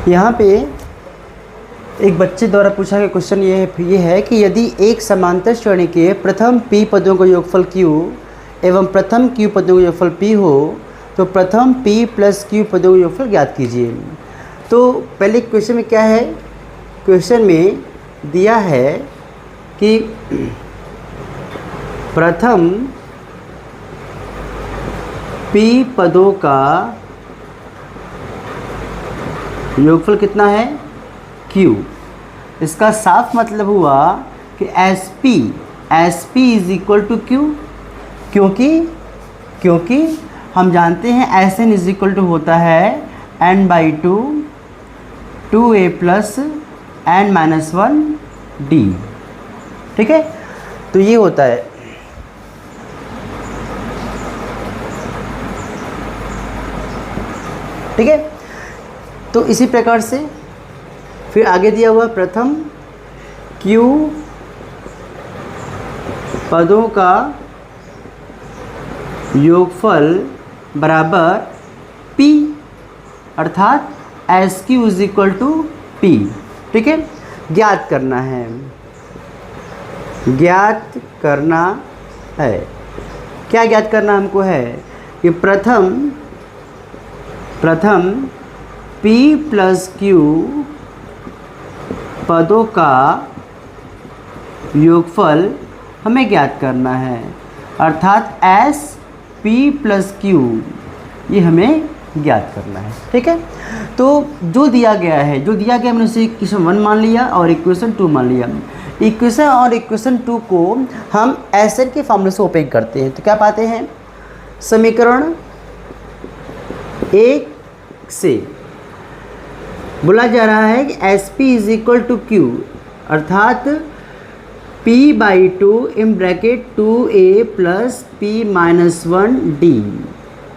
यहाँ पे एक बच्चे द्वारा पूछा गया क्वेश्चन ये है कि यदि एक समांतर श्रेणी के प्रथम p पदों का योगफल q एवं प्रथम q पदों का योगफल p हो तो प्रथम p प्लस q पदों का योगफल ज्ञात कीजिए। तो पहले क्वेश्चन में क्या है, क्वेश्चन में दिया है कि प्रथम p पदों का योगफल कितना है q। इसका साफ मतलब हुआ कि S P is equal to Q, क्योंकि हम जानते हैं S N is equal to होता है n/2 2a plus n-1 d। ठीक है, तो ये होता है। ठीक है, तो इसी प्रकार से फिर आगे दिया हुआ प्रथम q पदों का योगफल बराबर p, अर्थात S Q is equal to p। ठीक है, ज्ञात करना है, क्या ज्ञात करना हमको है कि प्रथम p प्लस q पदों का योगफल हमें ज्ञात करना है, अर्थात एस p प्लस क्यू ये हमें ज्ञात करना है। ठीक है, तो जो दिया गया हमने उसे इक्वेशन 1 मान लिया और इक्वेशन 2 मान लिया। इक्वेशन और इक्वेशन 2 को हम एस एन के फॉर्मूले से ओपन करते हैं तो क्या पाते हैं, समीकरण 1 से बोला जा रहा है कि S P is equal to Q, अर्थात p/2 in bracket 2a plus p-1 d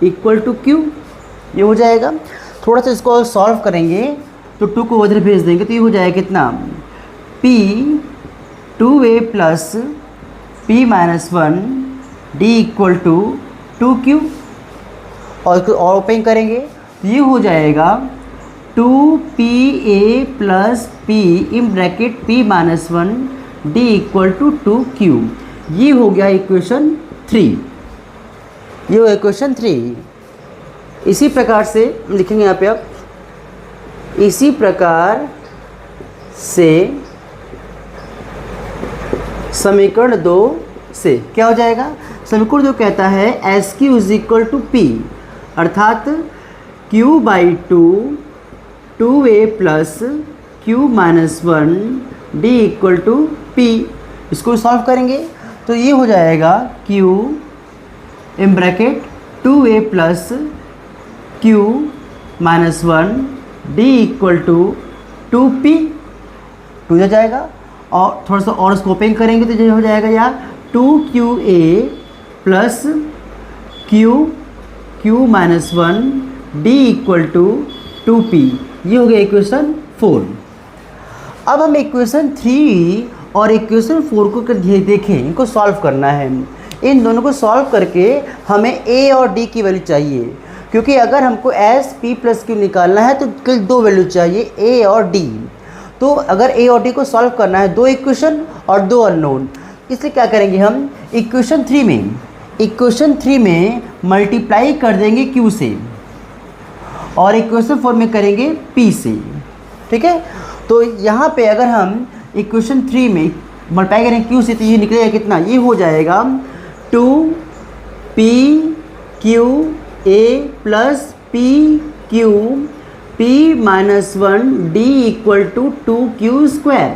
equal to Q, ये हो जाएगा। थोड़ा सा इसको सॉल्व करेंगे तो 2 को उधर भेज देंगे तो ये हो जाएगा कितना, p 2a plus p-1 d equal to 2q, और इसको और ओपन करेंगे तो ये हो जाएगा 2pa plus p in bracket p-1 d equal to 2q। ये हो गया इक्वेशन 3, ये हो इक्वेशन 3। इसी प्रकार से लिखेंगे यहाँ पे आप, इसी प्रकार से समीकरण 2 से क्या हो जाएगा, समीकरण 2 कहता है S Q is equal to P, अर्थात q/2 2a plus q-1 d equal to p। इसको सॉल्व करेंगे तो ये हो जाएगा q in bracket 2a plus q-1 d equal to 2p, 2 हो जाएगा। और थोड़ा सा और इसको ओपन करेंगे तो ये हो जाएगा यार 2qa plus q-1 d equal to 2p, ये हो गया इक्वेशन 4। अब हम इक्वेशन 3 और इक्वेशन 4 को देखें, इनको सॉल्व करना है। इन दोनों को सॉल्व करके हमें a और d की वैल्यू चाहिए, क्योंकि अगर हमको एस p प्लस क्यू निकालना है तो कुल 2 वैल्यू चाहिए a और d। तो अगर a और d को सॉल्व करना है 2 इक्वेशन और 2 अननोन, इसलिए क्या करेंगे हम इक्वेशन 3 में मल्टीप्लाई कर देंगे q से और इक्वेशन 4 में करेंगे p से। ठीक है, तो यहाँ पे अगर हम इक्वेशन 3 में मल्टीप्लाई करेंगे q से तो ये निकलेगा कितना, ये हो जाएगा 2pqa plus pq p-1 d equal to 2q²।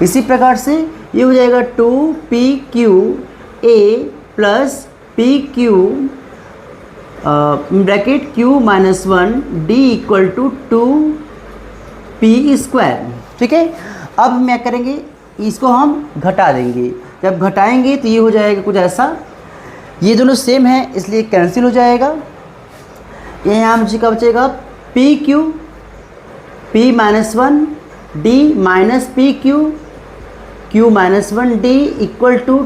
इसी प्रकार से ये हो जाएगा 2pqa plus pq bracket q-1 d equal to 2p²। ठीक है, अब हम क्या करेंगे, इसको हम घटा देंगे। जब घटाएंगे तो ये हो जाएगा कुछ ऐसा, ये दोनों सेम है इसलिए कैंसिल हो जाएगा। ये यहाँ मुझे क्या बचेगा, pq p-1 d minus pq q-1 d equal to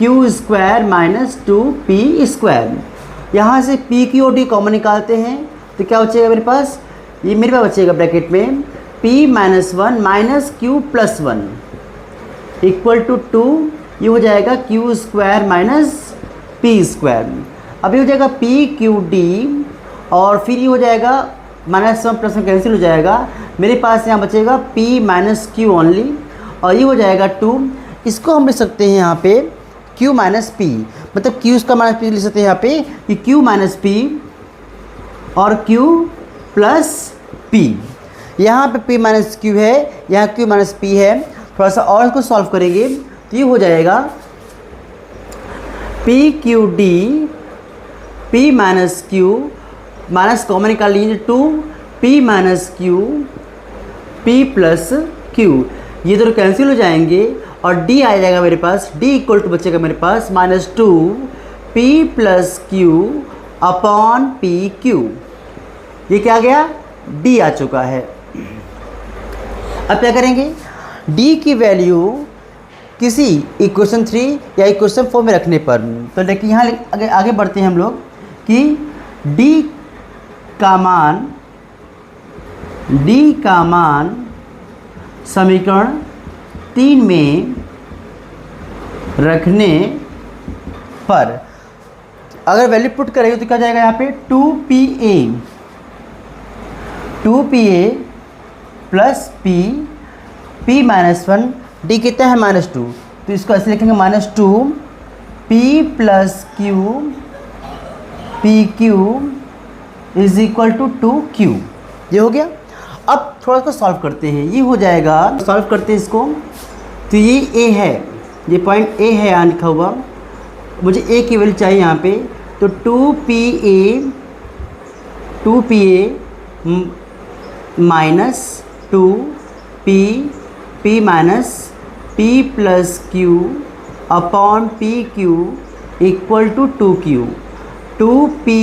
2q² minus 2p²। यहाँ से पी क्यू और डी कॉमन निकालते हैं तो क्या बचेगा मेरे पास, ये मेरे पास बचेगा ब्रैकेट में p minus one minus Q plus one equal to 2, ये हो जाएगा Q square minus P square. अब ये हो जाएगा पी क्यू डी और फिर ये हो जाएगा minus one plus one cancel हो जाएगा, मेरे पास यहाँ बचेगा p माइनस क्यू ओनली और ये हो जाएगा 2। इसको हम लिख सकते हैं यहाँ पे q माइनस पी, मतलब q इसका माइनस पी लिख सकते हैं यहाँ पे कि q माइनस पी और q प्लस पी। यहाँ पे p माइनस क्यू है, यहाँ q माइनस पी है। थोड़ा सा और इसको सॉल्व करेंगे तो ये हो जाएगा P Q D, p minus Q minus common निकाल लीजिए 2, p minus Q p plus Q, ये दोनों कैंसिल हो जाएंगे और d आ जाएगा मेरे पास, d इक्वल टू बचेगा मेरे पास minus 2 p plus Q upon P Q. ये क्या आ गया, d आ चुका है। अब क्या करेंगे, d की वैल्यू किसी इक्वेशन 3 या इक्वेशन 4 में रखने पर, तो देखिए यहाँ आगे बढ़ते हैं हम लोग कि d का मान समीकरण 3 में रखने पर अगर वैल्यू पुट करेंगे तो क्या जाएगा यहाँ पे 2pa plus p minus one, D कितना है माइनस 2, तो इसको ऐसे लिखेंगे minus 2 p plus Q P Q is equal to 2q। ये हो गया। अब थोड़ा सा सॉल्व करते हैं, ये हो जाएगा, सॉल्व करते हैं इसको तो ये a है, ये पॉइंट a है यहाँ लिखा हुआ, मुझे a की वैल्यू चाहिए यहाँ पे, तो 2pa minus 2p minus p plus Q upon P Q equal to 2q। 2pa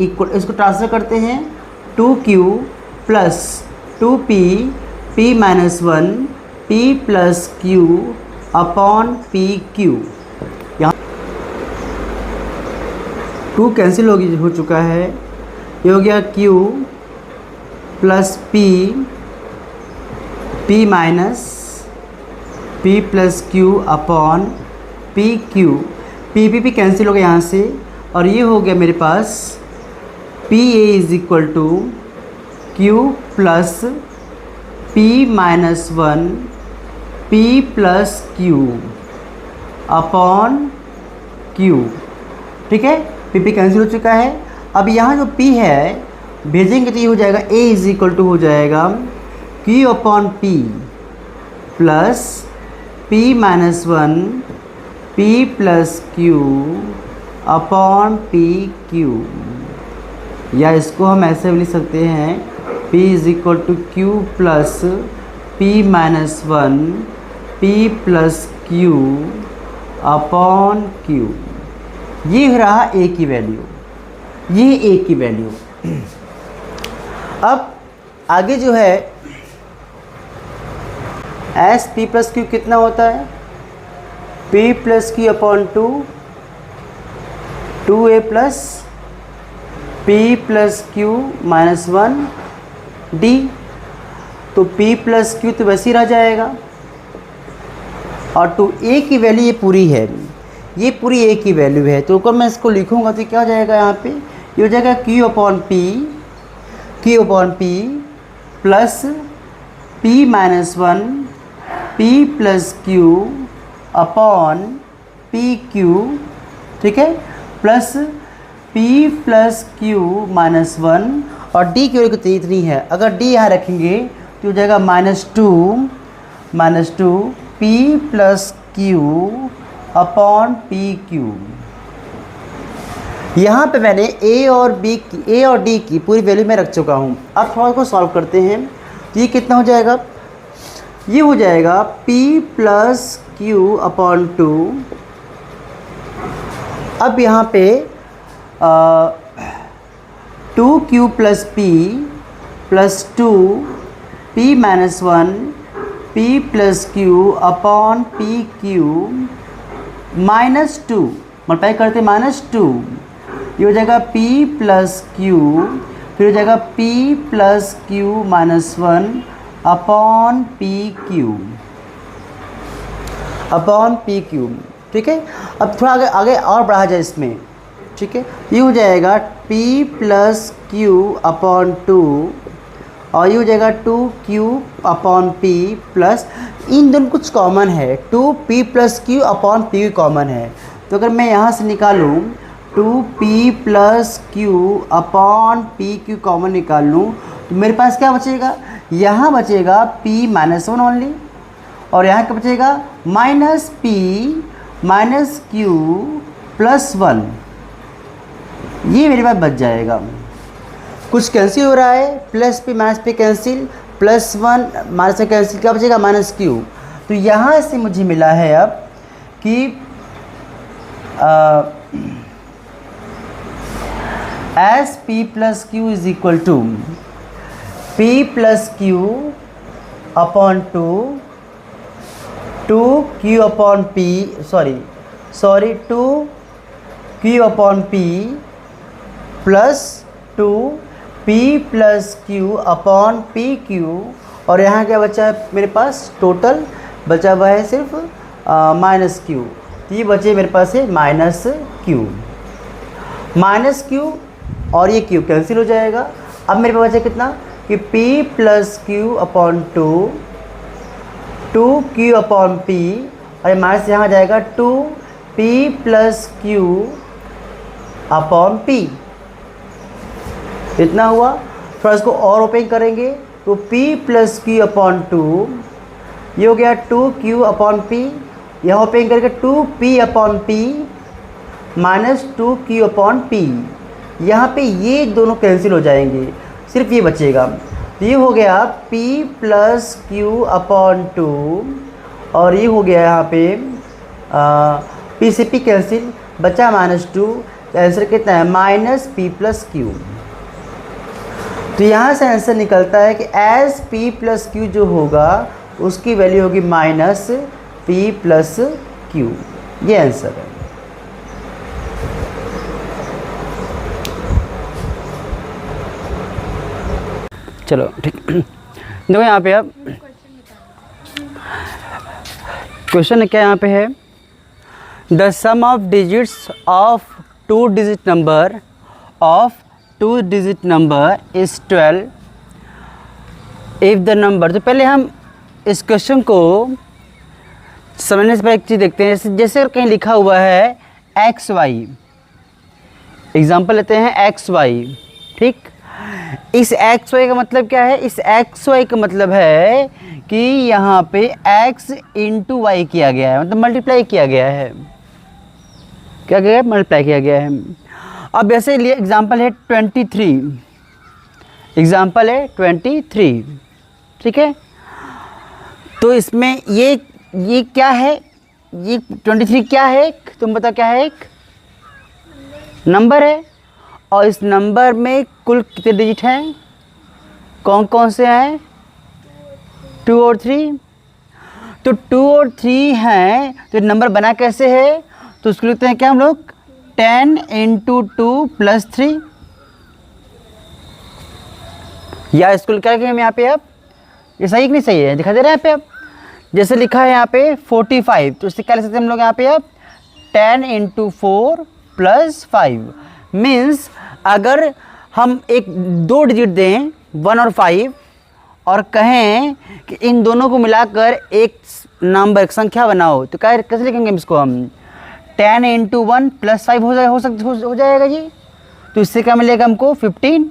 equal, इसको ट्रांसफर करते हैं 2q plus 2p p minus one p plus Q upon P Q. यहाँ 2 कैंसिल हो चुका है, ये हो गया q plus p minus p plus Q upon P Q, p cancel हो गया यहाँ से और ये हो गया मेरे पास pa is equal to q plus p minus one p plus Q upon q। ठीक है, p कैंसिल हो चुका है। अब यहाँ जो p है भेजेंगे तो ये हो जाएगा a इज इक्वल टू हो जाएगा q upon p plus p minus one p plus Q upon P Q, या इसको हम ऐसे भी लिख सकते हैं p is equal to Q plus p minus one p plus Q upon Q. ये रहा a की वैल्यू, ये a की वैल्यू। अब आगे जो है एस पी प्लस क्यू कितना होता है, p plus Q upon 2a plus p plus Q minus one D, तो p प्लस क्यू तो वैसे ही रह जाएगा और 2a की वैल्यू ये पूरी है, ये पूरी a की वैल्यू है, तो अगर मैं इसको लिखूँगा तो क्या हो जाएगा यहाँ पे, ये हो जाएगा q upon p plus p minus one p plus Q upon P Q. ठीक है, plus p plus Q minus one और d की वैल्यू कितनी इतनी है, अगर d यहाँ रखेंगे तो हो जाएगा minus two p plus Q upon P Q. यहाँ पे मैंने a और d की पूरी वैल्यू में रख चुका हूँ। अब थोड़ा को सॉल्व करते हैं तो ये कितना हो जाएगा, ये हो जाएगा p प्लस क्यू अपॉन 2। अब यहाँ पे 2q plus p plus 2p minus one p plus Q upon p Q minus 2 multiply करते माइनस 2 ये हो जाएगा p प्लस क्यू, फिर हो जाएगा p plus Q minus 1 upon P Q, upon P Q. ठीक है, अब थोड़ा आगे आगे और बढ़ा जाए इसमें। ठीक है, ये हो जाएगा p प्लस क्यू अपॉन 2 और ये हो जाएगा 2q अपॉन p प्लस, इन दोनों कुछ कॉमन है, 2p plus Q upon p common है। तो अगर मैं यहाँ से निकालूँ 2p plus Q upon P Q common निकाल लूँ तो मेरे पास क्या बचेगा, यहाँ बचेगा p माइनस 1 ओनली, और यहाँ क्या बचेगा minus p minus Q plus 1, ये मेरे पास बच जाएगा। कुछ कैंसिल हो रहा है, plus p minus p cancel, plus 1 minus cancel, क्या बचेगा माइनस क्यू। तो यहाँ से मुझे मिला है अब कि S p plus Q is equal to p plus Q upon 2q upon p, sorry 2q upon p plus 2p plus q upon P Q, और यहाँ क्या बचा है मेरे पास, टोटल बचा हुआ है सिर्फ माइनस क्यू। तो ये बचे मेरे पास है माइनस क्यू और ये क्यू कैंसिल हो जाएगा। अब मेरे पास बचा कितना कि p plus Q upon 2q upon p, और माइनस यहाँ जाएगा 2p plus Q upon p, इतना हुआ। थोड़ा इसको और ओपन करेंगे तो p प्लस क्यू अपॉन 2, ये हो गया 2q अपॉन p, यहाँ ओपन करके 2p upon p minus 2q upon p, यहाँ पे ये दोनों कैंसिल हो जाएंगे, सिर्फ ये बचेगा। तो ये हो गया p प्लस क्यू अपॉन 2, और ये हो गया यहाँ पे p से p कैंसिल, बचा माइनस 2, आंसर कितना है माइनस p प्लस क्यू। तो यहाँ से आंसर निकलता है कि एस p प्लस क्यू जो होगा उसकी वैल्यू होगी माइनस p प्लस क्यू, ये आंसर है। चलो ठीक, देखो यहाँ पे अब क्वेश्चन क्या यहाँ पे है, the sum of digits of 2 digit number is 12 if the number. तो पहले हम इस क्वेश्चन को समझने से पहले एक चीज़ देखते हैं, जैसे कहीं लिखा हुआ है एक्स वाई, एग्जाम्पल लेते हैं एक्स वाई। ठीक, इस एक्स वाई का मतलब क्या है, इस एक्स वाई का मतलब है कि यहाँ पे एक्स इंटू वाई किया गया है, मतलब मल्टीप्लाई किया गया है, क्या किया है, मल्टीप्लाई किया गया है। अब ऐसे लिए एग्जाम्पल है 23, एग्जाम्पल है 23। ठीक है, तो इसमें ये क्या है, ये 23 क्या है, तुम बताओ क्या है, एक नंबर है, और इस नंबर में कुल कितने डिजिट हैं, कौन कौन से हैं, 2 और 3। तो 2 और 3 हैं, तो नंबर बना कैसे है, तो उसको लिखते हैं क्या हम लोग 10 इंटू 2 प्लस 3, या इसको क्या लिखेंगे हम यहाँ पे, अब ये सही कि नहीं सही है, दिखा दे रहा है यहाँ पे। अब जैसे लिखा है यहाँ पे 45, तो इससे क्या लिख सकते हैं हम लोग यहाँ पे, अब 10 इंटू 4 प्लस 5, मीन्स अगर हम एक 2 डिजिट दें 1 और 5 और कहें कि इन दोनों को मिलाकर एक नंबर, एक संख्या बनाओ, तो क्या कैसे लिखेंगे इसको हम, 10 इंटू 1 प्लस 5 हो जाएगा जी। तो इससे क्या मिलेगा हमको 15,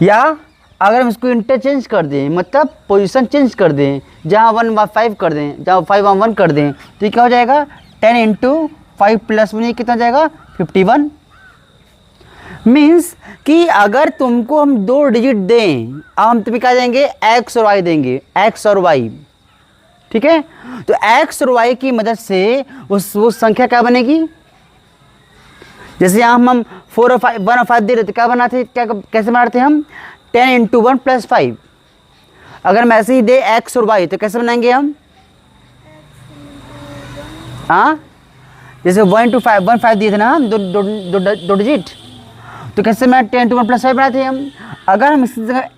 या अगर हम इसको इंटरचेंज कर दें, मतलब पोजीशन चेंज कर दें, जहाँ 1 5 कर दें, जहाँ 5 1 कर दें, तो ये क्या हो जाएगा 10 इंटू 5 प्लस 1 कितना जाएगा 51। मीन्स कि अगर तुमको हम 2 डिजिट दें, अब हम तुम्हें क्या देंगे, एक्स और वाई देंगे, एक्स और वाई। ठीक है, तो एक्स और वाई की मदद से वो संख्या क्या बनेगी, जैसे यहाँ हम 4 और 5 1 और 5 दे रहे थे, क्या बनाते, क्या कैसे बनाते हम 10 इंटू 1 प्लस 5। अगर हम ऐसे ही दे एक्स और वाई तो कैसे बनाएंगे हम, हाँ जैसे 1 to 5 1 5 दिए थे ना हम, दो डिजिट, तो कैसे मैं 10 to 1 + 5 बनाए थे हम। अगर हम इसी जगह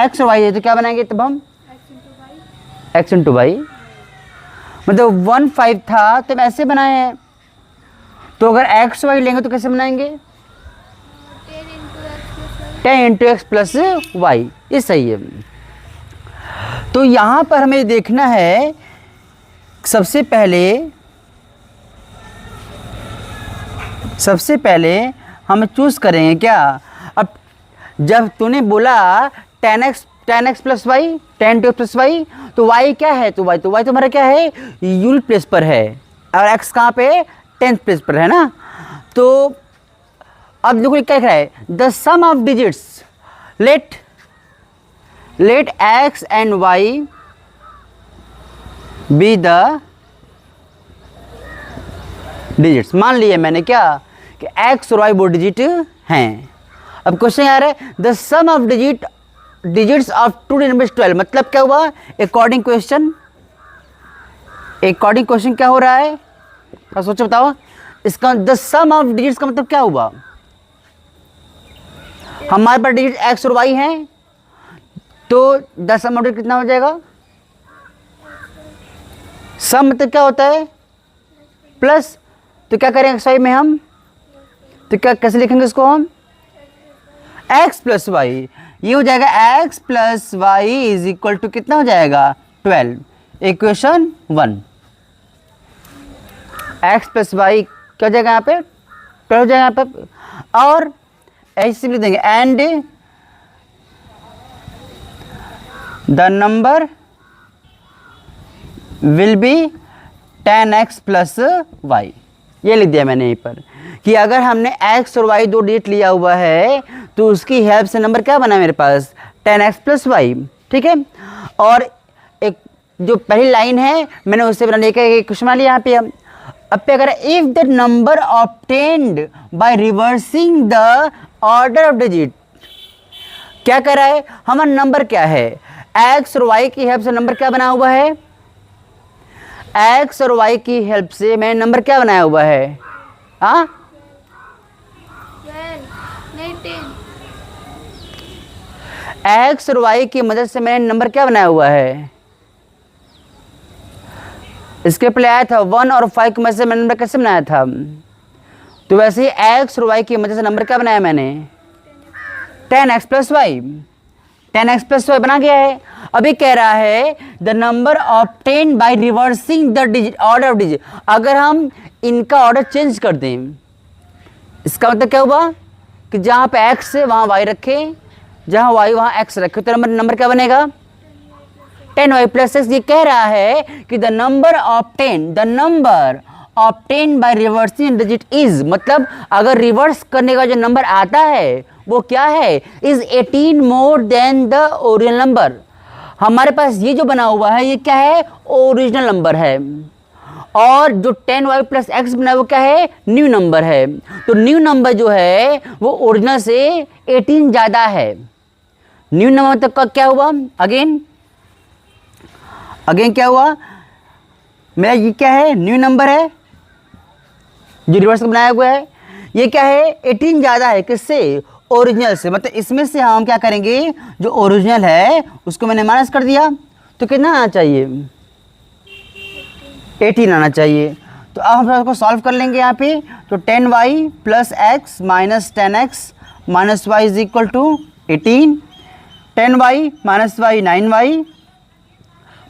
x और y है तो क्या बनाएंगे तब हम x × y, मतलब 1 5 था तो हम ऐसे बनाए हैं। तो अगर x y लेंगे तो कैसे बनाएंगे 10 × x + y, ये सही है। तो यहाँ पर हमें देखना है, सबसे हम चूज करेंगे क्या। अब जब तूने बोला 10x + y 10 to x + y, तो y क्या है, तो y तुम्हारा क्या है, यूनिट प्लेस पर है, और x कहाँ पे 10th प्लेस पर है ना। तो अब देखो क्या लिख रहा है, the sum of digits, let x and y be the digits. मान लिया मैंने क्या कि x और y वो डिजिट हैं। अब क्वेश्चन आ रहा है, the sum of digits of 2 numbers 12, मतलब क्या हुआ, अकॉर्डिंग क्वेश्चन क्या हो रहा है, क्या सोचो बताओ। इसका द सम ऑफ डिजिट्स का मतलब क्या हुआ, हमारे पास डिजिट x और y हैं, तो द सम ऑफ डिजिट कितना हो जाएगा, सम मतलब क्या होता है प्लस, तो क्या करेंगे x y में हम, तो क्या कैसे लिखेंगे इसको हम, x + y, ये हो जाएगा x + y = कितना हो जाएगा 12, इक्वेशन 1। x + y क्या हो जाएगा यहाँ पे 12 हो जाएगा यहाँ पे, और ऐसे लिख देंगे and the number will be 10x + y, ये लिख दिया मैंने यहीं पर कि अगर हमने x और y दो डिजिट लिया हुआ है तो उसकी हेल्प से नंबर क्या बना मेरे पास 10x + y, ठीक है। और एक जो पहली लाइन है मैंने उससे बना लिया एक क्वेश्चन बना लिया यहाँ पे। अब पे अगर if the number obtained by reversing the order of digit, क्या कर रहा है हमारा नंबर क्या है, x और y की हेल्प से नंबर क्या बना हुआ है, x और y की हेल्प से मैंने नंबर क्या बनाया हुआ है, हाँ x और y की मदद से मैंने नंबर क्या बनाया हुआ है, इसके पहले आया था 1 और 5 की मदद से मैंने नंबर कैसे बनाया था, तो वैसे ही x और y की मदद से नंबर क्या बनाया मैंने 10x + y, 10x + y बना गया है। अभी कह रहा है the number obtained by reversing the order of digit, अगर हम इनका ऑर्डर चेंज कर दें, इसका मतलब क्या हुआ कि जहाँ पे x है वहाँ y रखे, जहाँ y वहाँ x रखे, तो नंबर क्या बनेगा 10y + x। ये कह रहा है कि the number obtain by reversing digit is, मतलब अगर रिवर्स करने का जो नंबर आता है वो क्या है, is 18 more than the original number. हमारे पास ये जो बना हुआ है ये क्या है, ओरिजिनल नंबर है, और जो 10y + x बना है वो क्या है, न्यू नंबर है। तो न्यू नंबर जो है वो ओरिजिनल से 18 ज़्यादा है। न्यू नंबर मतलब क्या हुआ, अगेन क्या हुआ, मेरा ये क्या है, न्यू नंबर है जो रिवर्स बनाया हुआ है, ये क्या है 18 ज़्यादा है किससे, ओरिजिनल से। मतलब इसमें से हम क्या करेंगे, जो ओरिजिनल है उसको मैंने माइनस कर दिया, तो कितना आना चाहिए 18 आना चाहिए। तो अब हम इसको सॉल्व कर लेंगे यहाँ पे, तो 10y + x - 10x - y = 18, 10y - y 9y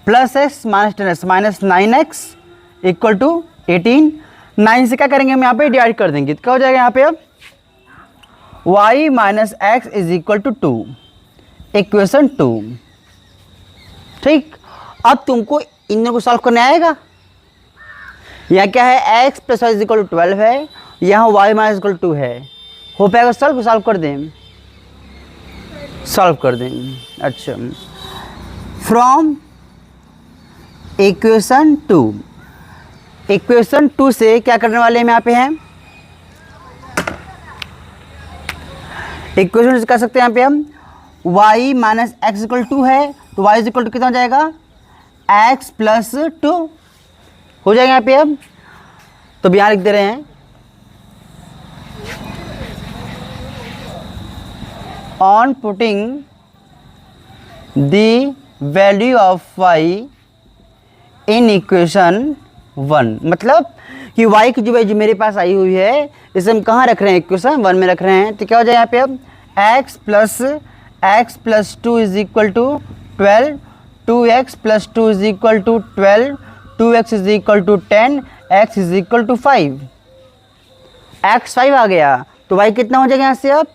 + x - 10x - 9x = 18। 9 से क्या करेंगे हम यहाँ पे डिवाइड कर देंगे, तो क्या हो जाएगा यहाँ पे अब y - x = 2, इक्वेशन 2, ठीक। अब तुमको इन दोनों को सॉल्व करने आएगा, यहाँ क्या है x + y = 12 है, यहाँ y - 2 है, हो पाएगा सॉल्व कर दें, अच्छा। फ्रॉम इक्वेशन 2 से क्या करने वाले हम यहाँ पे हैं, इक्वेशन से कर सकते हैं यहाँ पे हम y - x = 2 है, तो y = कितना हो जाएगा x + 2 हो जाएगा यहाँ पे। अब तो यहाँ लिख दे रहे हैं on putting the value of y in equation 1, मतलब कि y की जो वैल्यू मेरे पास आई हुई है इसे हम कहाँ रख रहे हैं, इक्वेशन 1 में रख रहे हैं। तो क्या हो जाए यहाँ पे अब x plus 2 is equal to 12, 2x plus 2 is equal to 12, 2x is equal to 10, x is equal to 5, x 5 आ गया। तो y कितना हो जाएगा यहाँ से अब,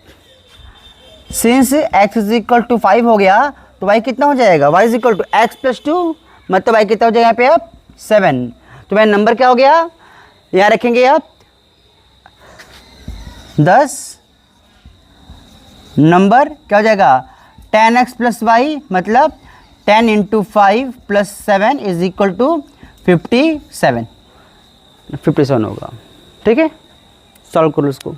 since x is equal to 5 हो गया तो y कितना हो जाएगा, y is equal to x plus 2, मतलब y कितना हो जाएगा यहाँ पे अब 7। तो मेरा नंबर क्या हो गया, यहाँ रखेंगे आप 10, नंबर क्या हो जाएगा 10x प्लस वाई, मतलब 10 into 5 plus 7 is equal to 57 होगा। ठीक है, सॉल्व करो इसको।